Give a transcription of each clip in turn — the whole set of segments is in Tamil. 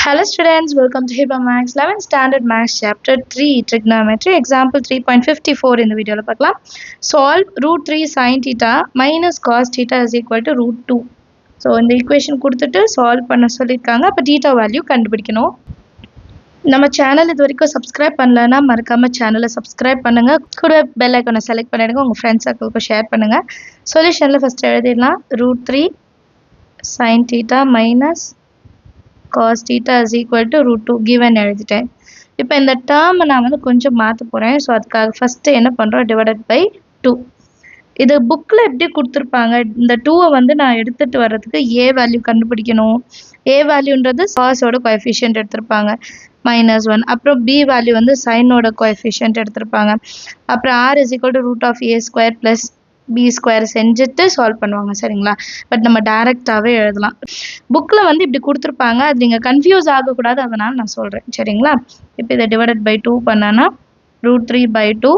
Hello students, welcome to HIPAA Max 11th Standard Max Chapter 3 Trigonometry Example 3.54 in the video. Solve root 3 sin theta minus cos theta is equal to root 2. So, in the equation கொடுத்துட்டு solve பண்ண சொல்லிருக்காங்க. அப்ப theta value கண்டுபிடிக்கணும். நம்ம சேனல் இது வரைக்கும் சப்ஸ்கிரைப் பண்ணலனா மறக்காம சேனலை சப்ஸ்கிரைப் பண்ணுங்க. கூட பெல் ஐகானை செலக்ட் பண்ணிடுங்க. உங்க ஃப்ரெண்ட்ஸ் சர்க்கிளுக்கு ஷேர் பண்ணுங்க. சொல்யூஷன்ல ஃபர்ஸ்ட் எழுதிடலாம். root 3 sin theta minus cos theta is equal to root 2 given எழுதிட்டேன். இப்போ இந்த டேர்ம் நான் வந்து கொஞ்சம் மாற்ற போகிறேன். ஸோ அதுக்காக ஃபஸ்ட்டு என்ன பண்ணுறோம், டிவைடட் பை 2. இது புக்கில் எப்படி கொடுத்துருப்பாங்க, இந்த 2வை வந்து நான் எடுத்துகிட்டு வர்றதுக்கு ஏ வேல்யூ கண்டுபிடிக்கணும். ஏ வேல்யூன்றது காஸோட கோஎஃபிஷியன்ட் எடுத்திருப்பாங்க -1. அப்புறம் பி வேல்யூ வந்து சைனோட கோஎஃபிஷியன்ட் எடுத்திருப்பாங்க. அப்புறம் r is equal to root of a square plus b square செஞ்சுட்டு சால்வ் பண்ணுவாங்க, சரிங்களா? பட் நம்ம டைரெக்டாகவே எழுதலாம். புக்கில் வந்து இப்படி கொடுத்துருப்பாங்க, அது நீங்கள் கன்ஃபியூஸ் ஆகக்கூடாது, அதனால் நான் சொல்கிறேன், சரிங்களா? இப்போ இதை டிவைடட் பை 2 பண்ணானா root 3 by 2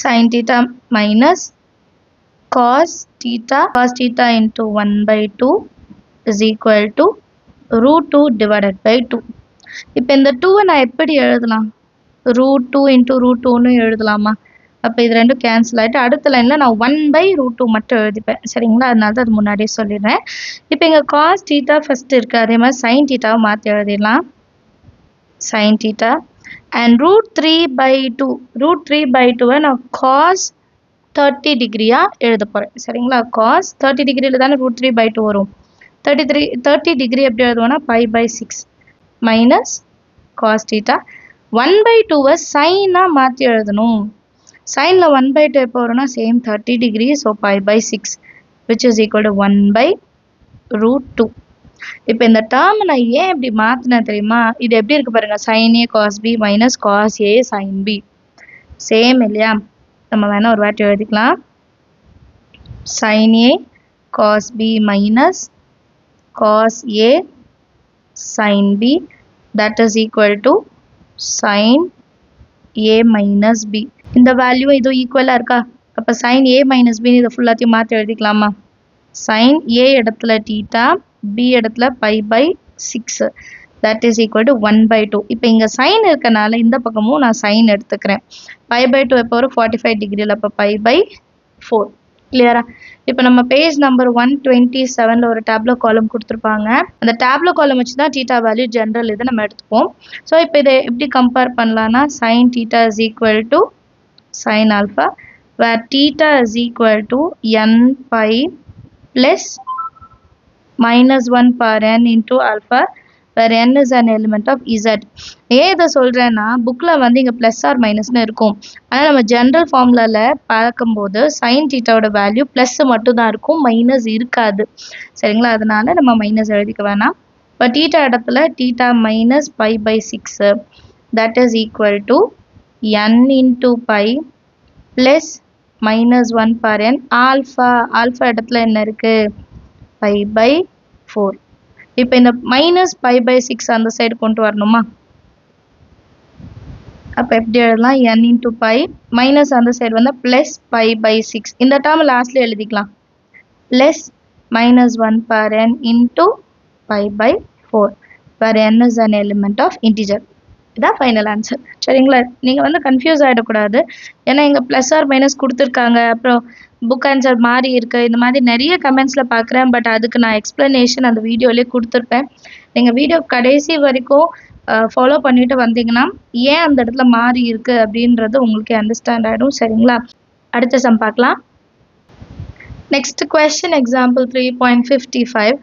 sin theta minus cos theta into 1 by 2 is equal to root 2 divided by 2. இப்போ இந்த 2வை நான் எப்படி எழுதலாம்? root 2 into root 2ன்னு எழுதலாமா? அப்போ இது ரெண்டும் கேன்சல் ஆகிட்டு அடுத்த லைனில் நான் 1 by root 2 மட்டும் எழுதிப்பேன், சரிங்களா? அதனால தான் அது முன்னாடியே சொல்லிடுறேன். இப்போ இங்கே cos theta ஃபஸ்ட்டு இருக்குது, அதே மாதிரி sin thetaவை மாற்றி எழுதிடலாம். sin theta and root 3 by 2 root 3 by 2வை நான் cos 30 டிகிரியாக எழுத போகிறேன், சரிங்களா? cos 30 டிகிரியில் தானே root 3 by 2 வரும். 30 டிகிரி எப்படி எழுதுவோன்னா pi by 6 minus cos theta. 1 by 2வை சைனாக மாற்றி எழுதணும். சைனில் 1 by 2 எப்போ வரும்னா same 30 degree. So pi by 6 which is equal to 1 by root 2. இப்போ இந்த டேர்ம் நான் ஏன் இப்படி மாற்றினேன் தெரியுமா? இது எப்படி இருக்கு பாருங்க, sin a cos b minus cos a sin b same இல்லையா? நம்ம வேணால் ஒரு வாட்டி எழுதிக்கலாம். sin a cos b minus cos a sin b that is equal to sin a minus b. இந்த வேல்யூ இது ஈக்குவலாக இருக்கா? அப்போ sin a minus b இதை ஃபுல்லாத்தையும் மாற்றி எழுதிக்கலாமா? sin a இடத்துல theta, b இடத்துல pi by 6 that is equal to 1 by 2. இப்போ இங்கே sin இருக்கனால இந்த பக்கமும் நான் sin எடுத்துக்கிறேன். pi by 2 எப்போ வரும் 45 டிகிரியில், அப்போ pi by 4. கிளியரா? இப்போ நம்ம பேஜ் நம்பர் 127ல் ஒரு டேப்லோ காலம் கொடுத்துருப்பாங்க. அந்த டேப்லோ காலம் வச்சு தான் தீட்டா வேல்யூ ஜென்ரல் இதை நம்ம எடுத்துப்போம். ஸோ இப்போ இதை எப்படி கம்பேர் பண்ணலான்னா sin theta is equal to sin alpha where theta is equal to n pi plus -1 per n into alpha where n is an element of z. ஏன் இதை சொல்கிறேன்னா புக்கில் வந்து இங்கே ப்ளஸ் ஆர் மைனஸ்னு இருக்கும். ஆனால் நம்ம ஜென்ரல் ஃபார்முலாவில் பார்க்கும்போது sin thetaவோட வேல்யூ ப்ளஸ் மட்டும்தான் இருக்கும், மைனஸ் இருக்காது, சரிங்களா? அதனால நம்ம மைனஸ் எழுதிக்க வேணாம். இப்போ theta இடத்துல theta minus pi by 6 that is equal to n into pi plus -1 per n. Alpha இடத்துல என்ன இருக்குது? pi by 4. இப்போ இந்த மைனஸ் pi by 6 அந்த சைடு கொண்டு வரணுமா? அப்போ எப்படி எழுதலாம்? n into pi மைனஸ் அந்த சைடு வந்து ப்ளஸ் pi by 6. இந்த டேர்ம் லாஸ்ட்ல எழுதிக்கலாம். Plus -1 per n into pi by 4 where n is an element of integer. இதான் ஃபைனல் ஆன்சர், சரிங்களா? நீங்கள் வந்து கன்ஃபியூஸ் ஆகிடக்கூடாது. ஏன்னா இங்கே ப்ளஸ் ஆர் மைனஸ் கொடுத்துருக்காங்க, அப்புறம் புக் ஆன்சர் மாறி இருக்குது, இந்த மாதிரி நிறைய கமெண்ட்ஸில் பார்க்குறேன். பட் அதுக்கு நான் எக்ஸ்ப்ளனேஷன் அந்த வீடியோலேயே கொடுத்துருப்பேன். நீங்கள் வீடியோ கடைசி வரைக்கும் ஃபாலோ பண்ணிட்டு வந்தீங்கன்னா ஏன் அந்த இடத்துல மாறி இருக்குது அப்படின்றது உங்களுக்கு அண்டர்ஸ்டாண்ட் ஆகிடும், சரிங்களா? அடுத்த சம் பார்க்கலாம். Next question, example 3.55.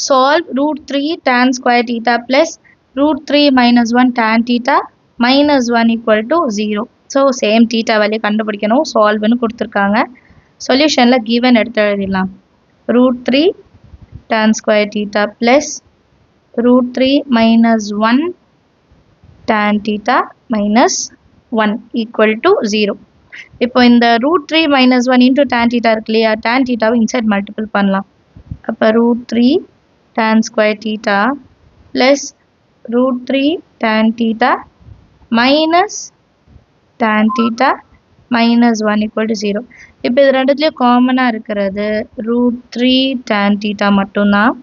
Solve root 3 tan square theta plus root 3 minus 1 tan theta minus 1 equal to 0. So, same theta value கண்டுபிடிக்கணும். Solveன்னு கொடுத்துருக்காங்க. சொல்யூஷனில் given எடுத்து எழுதிடலாம். root 3 tan square theta plus root 3 minus 1 tan theta minus 1 equal to 0. இப்போ இந்த root 3 minus 1 into tan theta இருக்கு இல்லையா? tan thetaவை இன்சைட் மல்டிபிள் பண்ணலாம். அப்போ root 3 tan square theta plus root 3 tan theta minus tan theta minus 1 equal to 0. இப்போ இது ரெண்டுத்துலேயும் காமனாக இருக்கிறது root 3 tan theta மட்டும்தான்.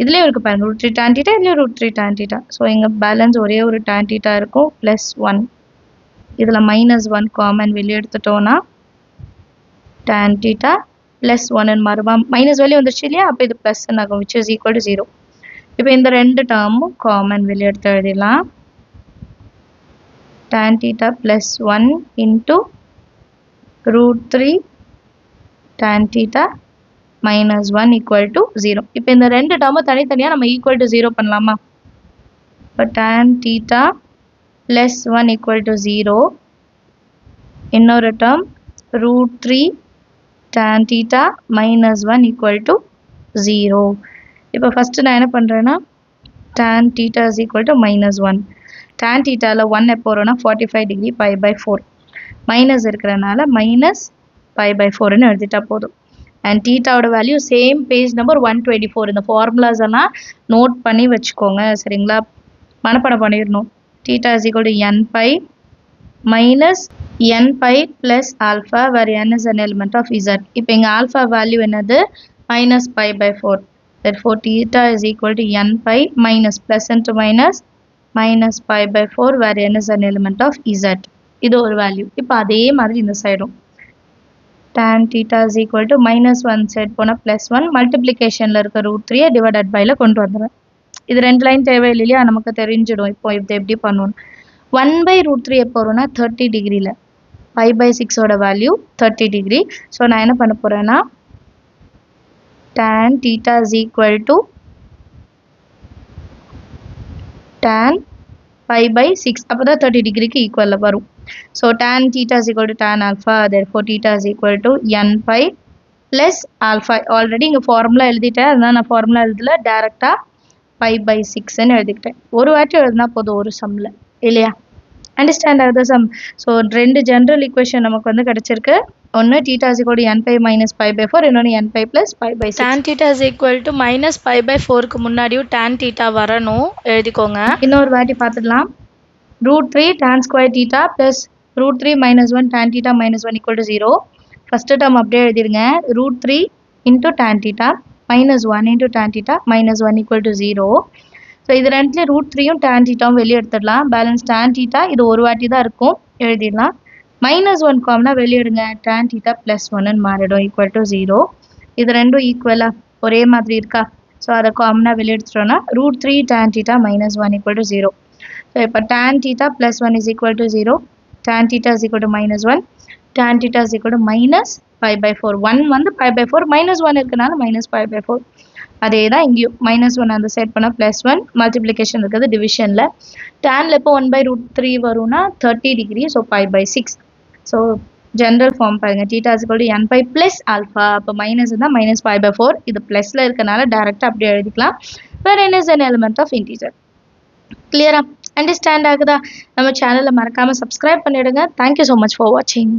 இதுலேயும் இருக்குது பாருங்கள் ரூட் 3 tan theta, இதுலேயும் ரூட் 3 tan theta. ஸோ இங்கே பேலன்ஸ் ஒரே ஒரு tan theta இருக்கும் ப்ளஸ் 1. இதில் -1 காமன் வெளியே எடுத்துட்டோன்னா tan theta ப்ளஸ் 1 மறுபா மைனஸ் வெளியே வந்துருச்சு இல்லையா, அப்போ இது ப்ளஸ் ஆகும் which is equal to 0. இப்போ இந்த ரெண்டு டேர்மும் காமன் வெளியே எடுத்து எழுதிடலாம். tan theta plus 1 into root 3 tan theta minus 1 equal to 0. இப்போ இந்த ரெண்டு டேர்மும் தனித்தனியாக நம்ம equal to 0 பண்ணலாமா? இப்போ tan theta plus 1 equal to 0. இன்னொரு term root 3 tan theta minus 1 equal to 0. இப்போ ஃபஸ்ட்டு நான் என்ன பண்ணுறேன்னா tan theta is equal to minus 1. tan theta 1 எப்போ வரும்னா 45 degree pi by 4. மைனஸ் இருக்கிறனால மைனஸ் pi by 4ன்னு எழுதிட்டா போதும். அண்ட் தீட்டாவோட வேல்யூ சேம் பேஜ் நம்பர் 124. இந்த ஃபார்முலாஸ் எல்லாம் நோட் பண்ணி வச்சுக்கோங்க சரிங்களா, மனப்பாடம் பண்ணிடணும். Theta is equal to n pi minus n pi plus alpha where n is an element of z. இப்போ இங்கே ஆல்ஃபா வேல்யூ என்னது minus pi by 4. Therefore theta is equal to n pi minus plus into minus pi by 4 where n is an element of z. இது ஒரு வேல்யூ. இப்போ அதே மாதிரி இந்த சைடும் tan theta is equal to -1 side போனால் +1 மல்டிப்ளிகேஷனில் இருக்க ரூட் 3 டிவைடட் பையில் கொண்டு வந்துடுவேன். இது ரெண்டு லைன் தேவையில்லை இல்லையா, நமக்கு தெரிஞ்சிடும் இப்போ இது எப்படி பண்ணணும். 1/√3 எப்போ வரும்னா 30 டிகிரியில் pi by 6ஓட வேல்யூ 30 டிகிரி. ஸோ நான் என்ன பண்ண போகிறேன்னா tan theta is equal to tan pi by 6 அப்போ தான் 30 டிகிரிக்கு ஈக்குவலில் வரும். So tan theta is equal to tan alpha, therefore theta is equal to n pi plus alpha. Already இங்கே ஃபார்முலா எழுதிட்டேன், அதனால் நான் ஃபார்முலா எழுதல, டேரெக்டாக pi by 6ன்னு எழுதிக்கிட்டேன். ஒரு வாட்டி எழுதினா போதும் ஒரு சம்மில் இல்லையா, அண்டர்ஸ்டாண்ட் ஆகுது சம். ஸோ ரெண்டு ஜென்ரல் ஈக்குவேஷன் நமக்கு வந்து கிடச்சிருக்கு. ஒன்று theta is equal to n pi minus pi by 4, இன்னொன்று n pi plus pi by 6. tan theta is equal to minus pi by 4க்கு முன்னாடியும் tan theta வரணும், எழுதிக்கோங்க. இன்னொரு வாட்டி பார்த்துடலாம். root 3 tan square theta plus root 3 minus 1 tan theta minus 1 equal to 0. First term அப்படியே எழுதிடுங்க, root 3 into tan theta minus 1 into tan theta minus 1 equal to 0. So இது ரெண்டுலேயும் root 3யும் tan thetaவும் வெளியே எடுத்துடலாம். பேலன்ஸ் tan theta இது ஒரு வாட்டி தான் இருக்கும், எழுதிடலாம். -1 காமனாக வெளியே எடுங்க, tan theta plus 1ன்னு மாறிடும் equal to 0. இது ரெண்டும் ஈக்குவலாக ஒரே மாதிரி இருக்கா, ஸோ அதை காமனாக வெளியே எடுத்துட்டோன்னா root 3 tan theta minus 1 equal to 0. So இப்போ tan theta plus 1 is equal to 0, tan theta is equal to -1, tan theta is equal to minus pi by 4. 1 வந்து pi by 4, -1 இருக்கனால minus pi by 4. அதே தான் இங்கேயும் -1 அந்த சைட் பண்ணால் +1, மல்டிப்ளிகேஷன் இருக்குது டிவிஷனில். டேனில் இப்போ 1/√3 வரும்னா 30 degree, so pi by 6. So general form பாருங்கள், theta is equal to n pi plus alpha. அப்போ மைனஸ் தான் minus pi by 4, இது ப்ளஸில் இருக்கனால டேரெக்டாக அப்படியே எழுதிக்கலாம். where n is an element of integer. கிளியரா, அண்டர்ஸ்டாண்ட் ஆகுதா? நம்ம சேனலை மறக்காமல் சப்ஸ்கிரைப் பண்ணிவிடுங்க. தேங்க்யூ ஸோ மச் ஃபார் வாட்சிங்.